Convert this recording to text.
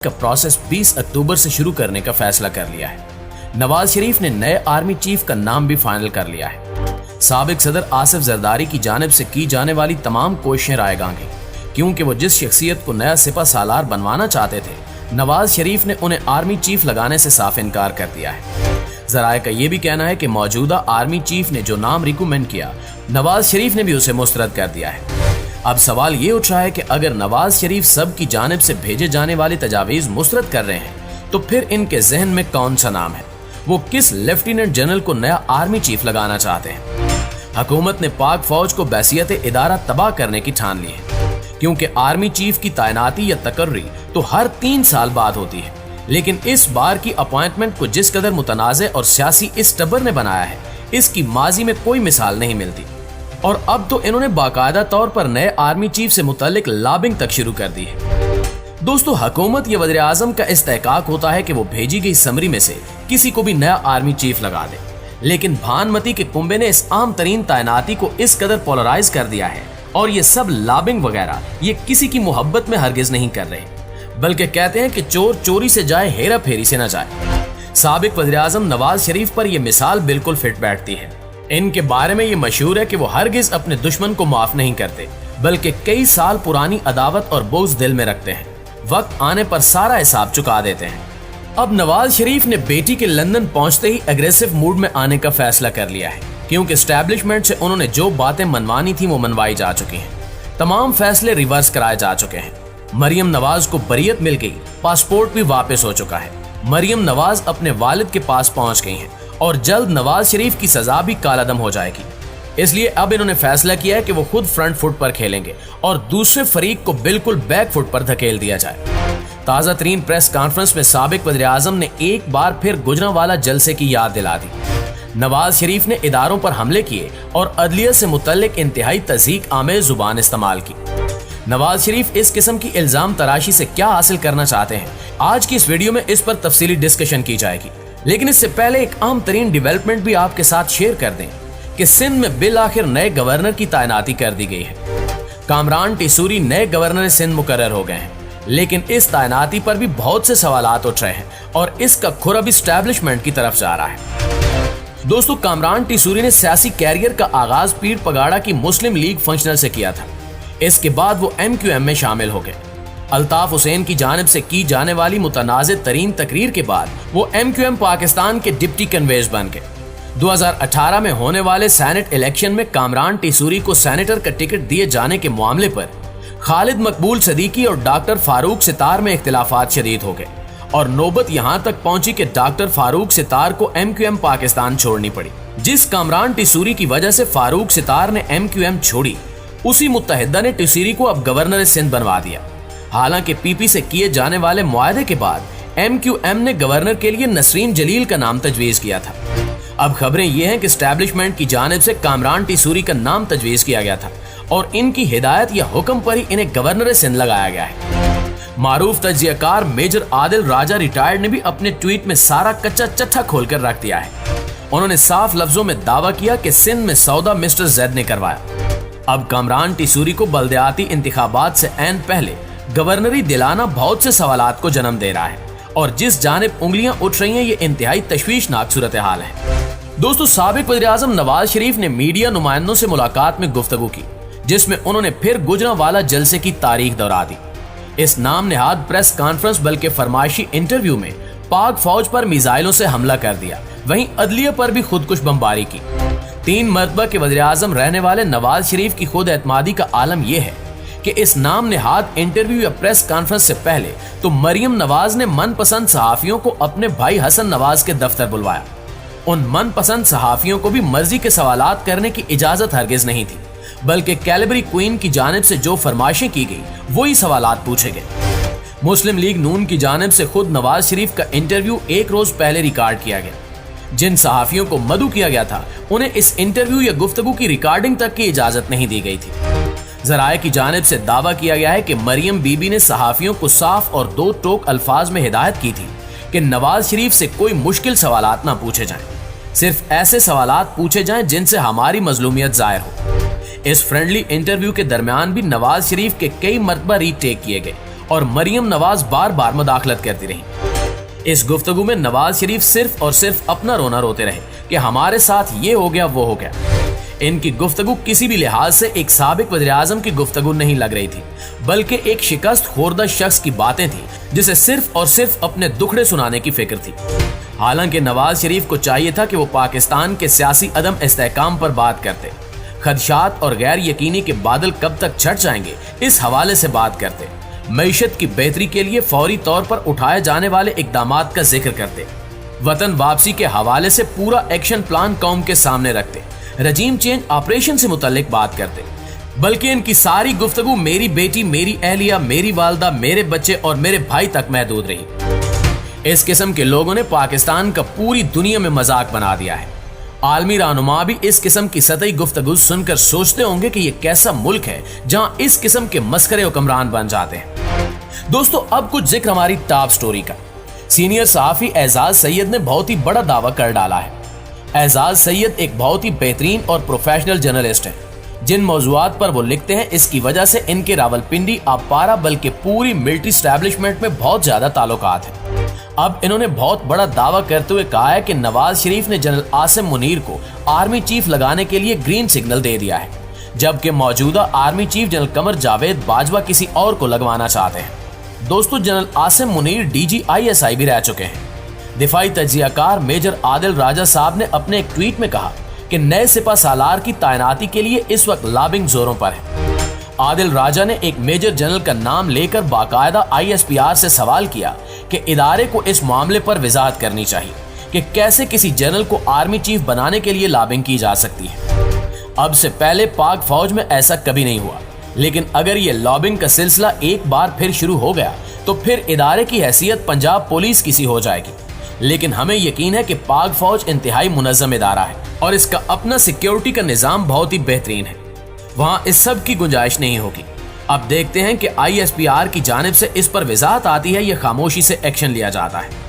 का प्रोसेस 20 अक्टूबर से शुरू करने का फैसला कर लिया है। नवाज शरीफ ने नए आर्मी चीफ का नाम भी फाइनल कर लिया है। साबिक सदर आसिफ जरदारी की जानिब से की जाने वाली तमाम कोशिशें रायगांगी, क्योंकि वो जिस शख्सियत को नया सिपा सालार बनवाना चाहते थे, नवाज शरीफ ने उन्हें आर्मी चीफ लगाने से साफ इनकार कर दिया है। जराये का ये भी कहना है कि मौजूदा आर्मी चीफ ने जो नाम रिकमेंड किया, नवाज शरीफ ने भी उसे मुस्तरद कर दिया है। अब सवाल ये उठ रहा है कि अगर नवाज शरीफ सब की जानिब से भेजे जाने वाली तजावीज़ मुस्तरद कर रहे हैं, तो फिर इनके जहन में कौन सा नाम है? वो किस लेफ्टिनेंट जनरल को नया आर्मी चीफ लगाना चाहते हैं? हुकूमत ने पाक फौज को बैसियत इदारा तबाह करने की ठान ली है, क्योंकि आर्मी चीफ की तैनाती या तकर्री तो हर 3 साल बाद होती है। लेकिन इस बार की अपॉइंटमेंट को जिस कदर मुतनाज़े और सियासी इस्टबर ने बनाया है, इसकी माजी में कोई मिसाल नहीं मिलती। और अब तो इन्होंने बाकायदा तौर पर नए आर्मी चीफ से मुतालिक लॉबिंग तक शुरू कर दी है। दोस्तों, हुकूमत या वज़ीर आज़म का इस्तेहकाक होता है कि वो भेजी गई समरी में से किसी को भी नया आर्मी चीफ लगा दे, लेकिन भानमती के कुंबे ने इस आम तरीन तैनाती को इस कदर पोलराइज कर दिया है, और ये सब लॉबिंग वगैरह ये किसी की मोहब्बत में हरगिज नहीं कर रहे, बल्कि कहते हैं कि चोर चोरी से जाए, हेरा फेरी से न जाए। साबिक वज़ीर आज़म नवाज शरीफ पर यह मिसाल बिल्कुल फिट बैठती है। इनके बारे में ये मशहूर है कि वो हरगिज अपने दुश्मन को माफ नहीं करते, बल्कि कई साल पुरानी अदावत और बोझ दिल में रखते हैं, वक्त आने पर सारा हिसाब चुका देते हैं। अब नवाज शरीफ ने बेटी के लंदन पहुंचते ही एग्रेसिव मूड में आने का फैसला कर लिया है, क्योंकि एस्टैब्लिशमेंट से उन्होंने जो बातें मनवानी थी वो मनवाई जा चुकी हैं। तमाम फैसले रिवर्स कराए जा चुके हैं। मरियम नवाज को बरीयत मिल गई, पासपोर्ट भी वापस हो चुका है। मरियम नवाज अपने वालिद के पास पहुंच गई हैं और जल्द नवाज शरीफ की सजा भी कालादम हो जाएगी। इसलिए अब इन्होंने फैसला किया है कि वो खुद फ्रंट फुट पर खेलेंगे और दूसरे फरीक को बिल्कुल बैक फुट पर धकेल दिया जाए। ताज़ा तरीन प्रेस कॉन्फ्रेंस में साबिक वज़ीर आज़म ने एक बार फिर गुजरांवाला जलसे की याद दिला दी। नवाज शरीफ ने इदारों पर हमले किए और अदलिया से मुतल्लिक इंतहाई तज़हीक आमेज़ जुबान इस्तेमाल की। नवाज शरीफ इस किस्म की इल्जाम तराशी से क्या हासिल करना चाहते हैं, आज की इस वीडियो में इस पर तफसीली डिस्कशन की जाएगी। लेकिन इससे पहले एक अहम तरीन डेवलपमेंट भी आपके साथ शेयर कर दें कि सिंध में बिल आखिर नए गवर्नर की तैनाती कर दी गई है। कामरान टिसूरी नए गवर्नर सिंध मुकर्रर हो गए हैं, लेकिन इस तैनाती पर भी बहुत से सवालात उठ रहे हैं और इसका खुर अब एस्टैब्लिशमेंट की तरफ जा रहा है। दोस्तों, कामरान टिसूरी ने सियासी कैरियर का आगाज पीर पगाड़ा की मुस्लिम लीग फंक्शनल से किया था। इसके बाद वो MQM में शामिल हो गए। अल्ताफ हुसैन की जानिब से की जाने वाली मुतनाज़े तरीन तकरीर के बाद वो MQM पाकिस्तान के डिप्टी कन्वेयर बन गए। 2018 में होने वाले सेनेट इलेक्शन में कामरान टिसूरी को सेनेटर का टिकट दिए जाने के मामले पर खालिद मकबूल सदीकी और डॉक्टर फारूक सितार में इख्तिलाफात शदीद हो गए और नौबत यहां तक पहुंची कि डॉक्टर फारूक सितार को MQM पाकिस्तान छोड़नी पड़ी। जिस कामरान टिसूरी की वजह से फारूक सितार ने MQM छोड़ी, उसी मुत्तहिदा ने टिसूरी को अब गवर्नर सिंध बनवा दिया। हालांकि PP से किए जाने वाले मुआहदे के बाद MQM ने गवर्नर के लिए नसरीन जलील का नाम तजवीज किया था। अब खबरें ये हैं कि एस्टैब्लिशमेंट की जानिब से कामरान टिसूरी का नाम तजवीज किया गया था और इनकी हिदायत या हुक्म पर ही इन्हें गवर्नर सिंध लगाया गया है। मारूफ तज्जियाकार मेजर आदिल राजा रिटायर्ड ने भी अपने ट्वीट में सारा कच्चा चट्ठा खोलकर रख दिया है। उन्होंने साफ लफ्जों में दावा किया कि सिंध में सौदा मिस्टर जैद ने करवाया। अब कामरान टिसूरी को बल्दियाती इंतखाबात से ऐन पहले गवर्नरी दिलाना बहुत से सवालात को जन्म दे रहा है और जिस जानिब उंगलियां उठ रही हैं, ये इंतहाई तशवीशनाक सूरत हाल है। दोस्तों, साबिक वज़ीर आज़म नवाज शरीफ ने मीडिया नुमाइंदों से मुलाकात में गुफ्तगू की, जिसमें उन्होंने फिर गुजरांवाला जलसे की तारीख दोहरा दी। इस नाम नेहाद प्रेस कॉन्फ्रेंस बल्कि फरमाइशी इंटरव्यू में पाक फौज पर मिसाइलों से हमला कर दिया, वहीं अदलिया पर भी खुदकुश बमबारी की। 3 मरतबा के वज़ीर आज़म रहने वाले नवाज शरीफ की खुद एतमादी का आलम यह है कि इस नाम नेहाद इंटरव्यू या प्रेस कॉन्फ्रेंस से पहले तो मरियम नवाज ने मनपसंद सहाफियों को अपने भाई हसन नवाज के दफ्तर बुलवाया। उन मनपसंद सहाफियों को भी मर्जी के सवालात करने की इजाजत हरगिज नहीं थी, बल्कि कैलिबरी क्वीन की जानिब से जो फरमाइशें की गई वही सवालात पूछे गए। मुस्लिम लीग नून की जानिब से खुद नवाज शरीफ का इंटरव्यू एक रोज पहले रिकॉर्ड किया गया। जिन सहाफियों को मदऊ किया गया था, उन्हें इस इंटरव्यू या गुफ्तगू की रिकॉर्डिंग तक की इजाजत नहीं दी गई थी। जराये की जानिब से दावा किया गया है कि मरियम बीबी ने सहाफियों को साफ और 2 टोक अल्फाज में हिदायत की थी कि नवाज शरीफ से कोई मुश्किल सवालात ना पूछे जाएं, सिर्फ ऐसे सवालात पूछे जाएं जिनसे हमारी मजलूमियत जाहिर हो। इस फ्रेंडली इंटरव्यू के दरमियान भी नवाज शरीफ के कई मरतबा रीटेक किए गए और मरियम नवाज बार बार मुदाखलत करती रही। इस गुफ्तगू में नवाज शरीफ सिर्फ और सिर्फ अपना रोना रोते रहे कि हमारे साथ ये हो गया वो हो गया। इनकी गुफ्तगू किसी भी लिहाज से एक साबिक वज़ीर आज़म की गुफ्तगू नहीं लग रही थी, बल्कि एक शिकस्त खोरदा शख्स की बातें थी जिसे सिर्फ और सिर्फ अपने दुखड़े सुनाने की फिक्र थी। हालांकि नवाज शरीफ को चाहिए था कि वो पाकिस्तान के सियासी अदम इस्तेहकाम पर बात करते, खदशात और गैर यकीनी के बादल कब तक छट जाएंगे इस हवाले से बात करते, मईशत की बेहतरी के लिए फौरी तौर पर उठाए जाने वाले इकदामात का जिक्र करते, वतन वापसी के हवाले से पूरा एक्शन प्लान कौम के सामने रखते, रजीम चेंज ऑपरेशन से मुतल्लिक बात करते। बल्कि इनकी सारी गुफ्तगू मेरी बेटी, मेरी अहलिया, मेरी वालदा, मेरे बच्चे और मेरे भाई तक महदूद रही। इस किस्म के लोगों ने पाकिस्तान का पूरी दुनिया में मजाक बना दिया है। आलमी रहनुमा भी इस किस्म की सतही गुफ्तगू सुनकर सोचते होंगे कि ये कैसा मुल्क है जहां इस किस्म के मस्करे हुक्मरान बन जाते हैं। दोस्तों, अब कुछ जिक्र हमारी टॉप स्टोरी का। सीनियर सहाफी एजाज सैयद ने बहुत ही बड़ा दावा कर डाला है। एजाज सैयद एक बहुत ही बेहतरीन और प्रोफेशनल जर्नलिस्ट हैं। जिन मौज़ूआत पर वो लिखते हैं, इसकी वजह से इनके रावलपिंडी, अपारा बल्कि पूरी मिलिट्री एस्टैब्लिशमेंट में बहुत ज्यादा ताल्लुकात हैं। अब इन्होंने बहुत बड़ा दावा करते हुए कहा है कि नवाज शरीफ ने जनरल आसिम मुनीर को आर्मी चीफ लगाने के लिए ग्रीन सिग्नल दे दिया है, जबकि मौजूदा army chief general Qamar Javed Bajwa किसी और को लगवाना चाहते हैं। दोस्तों, general Asim Munir DG ISI भी रह चुके हैं। दिफाई तज्जियाकार मेजर आदिल राजा साहब ने अपने एक ट्वीट में कहा कि नए सिपा सालार की तैनाती के लिए इस वक्त लॉबिंग जोरों पर है। आदिल राजा ने एक मेजर जनरल का नाम लेकर बाकायदा ISPR से सवाल किया कि इदारे को इस मामले पर वजाहत करनी चाहिए कि कैसे किसी जनरल को आर्मी चीफ बनाने के लिए लॉबिंग की जा सकती है। अब से पहले पाक फौज में ऐसा कभी नहीं हुआ, लेकिन अगर ये लॉबिंग का सिलसिला एक बार फिर शुरू हो गया तो फिर इदारे की हैसियत पंजाब पुलिस की सी हो जाएगी। लेकिन हमें यकीन है कि पाक फौज इंतहाई मुनज़्ज़म इदारा है और इसका अपना सिक्योरिटी का निज़ाम बहुत ही बेहतरीन है। वहाँ इस सब की गुंजाइश नहीं होगी। अब देखते हैं कि ISPR की जानिब से इस पर वजाहत आती है या खामोशी से एक्शन लिया जाता है।